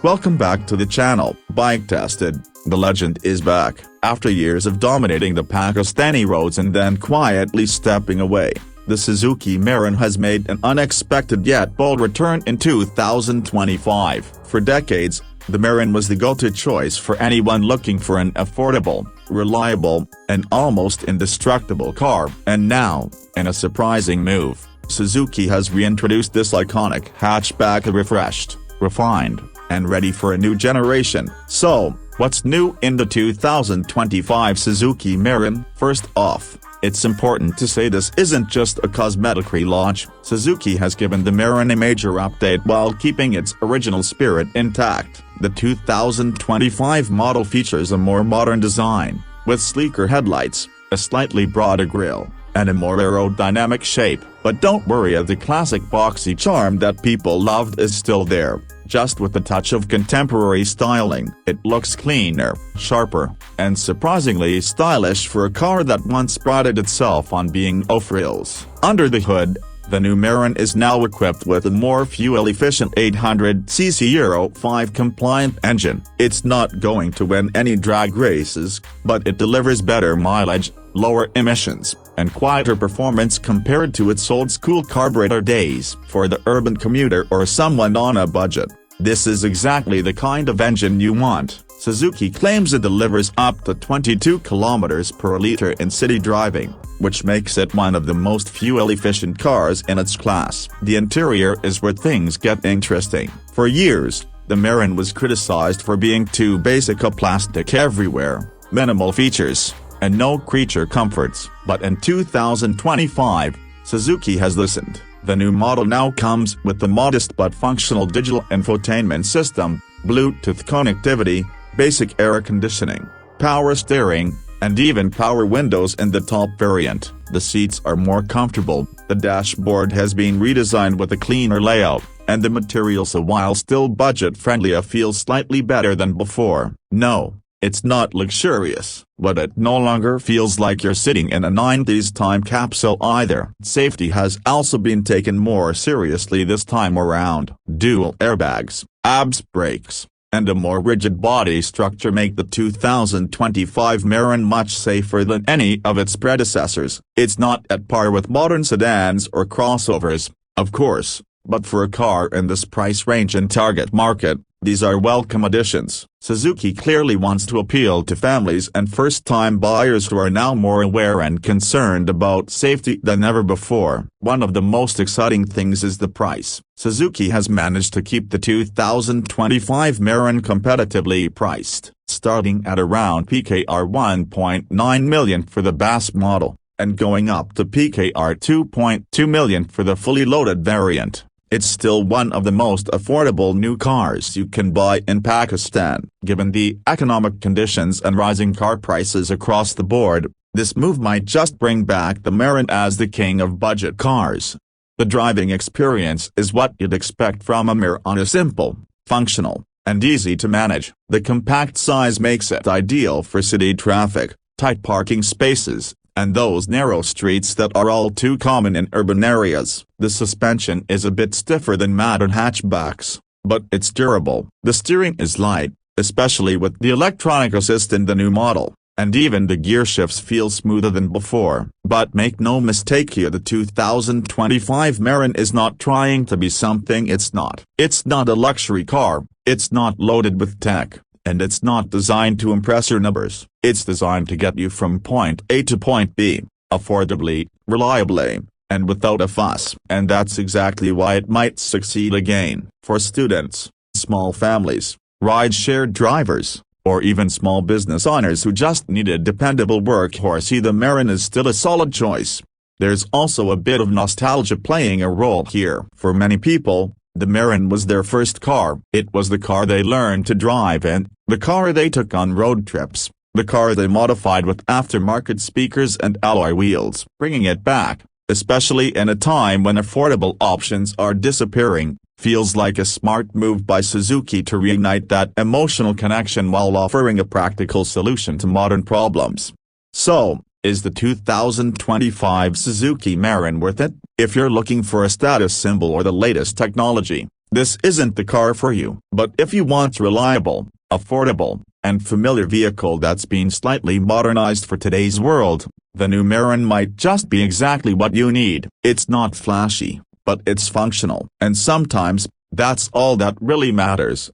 Welcome back to the channel. Bike tested, the legend is back, after years of dominating the Pakistani roads and then quietly stepping away. The Suzuki Mehran has made an unexpected yet bold return in 2025. For decades, the Mehran was the go-to choice for anyone looking for an affordable, reliable, and almost indestructible car. And now, in a surprising move, Suzuki has reintroduced this iconic hatchback refreshed, refined, and ready for a new generation. So, what's new in the 2025 Suzuki Mehran? First off, it's important to say this isn't just a cosmetic relaunch. Suzuki has given the Mehran a major update while keeping its original spirit intact. The 2025 model features a more modern design, with sleeker headlights, a slightly broader grille, and a more aerodynamic shape. But don't worry, the classic boxy charm that people loved is still there, just with a touch of contemporary styling. It looks cleaner, sharper, and surprisingly stylish for a car that once prided itself on being off-rails. Under the hood, the new Mehran is now equipped with a more fuel-efficient 800cc Euro 5 compliant engine. It's not going to win any drag races, but it delivers better mileage, lower emissions, and quieter performance compared to its old-school carburetor days. For the urban commuter or someone on a budget, this is exactly the kind of engine you want. Suzuki claims it delivers up to 22 km per liter in city driving, which makes it one of the most fuel-efficient cars in its class. The interior is where things get interesting. For years, the Mehran was criticized for being too basic, a plastic everywhere, minimal features, and no creature comforts. But in 2025, Suzuki has listened. The new model now comes with the modest but functional digital infotainment system, Bluetooth connectivity, basic air conditioning, power steering, and even power windows in the top variant. The seats are more comfortable, the dashboard has been redesigned with a cleaner layout, and the materials, while still budget-friendly, feel slightly better than before. No, it's not luxurious, but it no longer feels like you're sitting in a 90s time capsule either. Safety has also been taken more seriously this time around. Dual airbags, ABS brakes, and a more rigid body structure make the 2025 Mehran much safer than any of its predecessors. It's not at par with modern sedans or crossovers, of course, but for a car in this price range and target market, these are welcome additions. Suzuki clearly wants to appeal to families and first-time buyers who are now more aware and concerned about safety than ever before. One of the most exciting things is the price. Suzuki has managed to keep the 2025 Mehran competitively priced, starting at around PKR 1.9 million for the base model, and going up to PKR 2.2 million for the fully loaded variant. It's still one of the most affordable new cars you can buy in Pakistan. Given the economic conditions and rising car prices across the board, this move might just bring back the Mehran as the king of budget cars. The driving experience is what you'd expect from a Mehran: simple, functional, and easy to manage. The compact size makes it ideal for city traffic, tight parking spaces, and those narrow streets that are all too common in urban areas. The suspension is a bit stiffer than modern hatchbacks, but it's durable. The steering is light, especially with the electronic assist in the new model, and even the gear shifts feel smoother than before. But make no mistake here, the 2025 Mehran is not trying to be something it's not. It's not a luxury car, it's not loaded with tech, and it's not designed to impress your neighbors. It's designed to get you from point A to point B, affordably, reliably, and without a fuss. And that's exactly why it might succeed again. For students, small families, ride-share drivers, or even small business owners who just need a dependable workhorse, the Mehran is still a solid choice. There's also a bit of nostalgia playing a role here. For many people, the Mehran was their first car. It was the car they learned to drive in, the car they took on road trips, the car they modified with aftermarket speakers and alloy wheels. Bringing it back, especially in a time when affordable options are disappearing, feels like a smart move by Suzuki to reignite that emotional connection while offering a practical solution to modern problems. So, is the 2025 Suzuki Mehran worth it? If you're looking for a status symbol or the latest technology, this isn't the car for you. But if you want reliable, affordable, and familiar vehicle that's been slightly modernized for today's world, the new Mehran might just be exactly what you need. It's not flashy, but it's functional. And sometimes, that's all that really matters.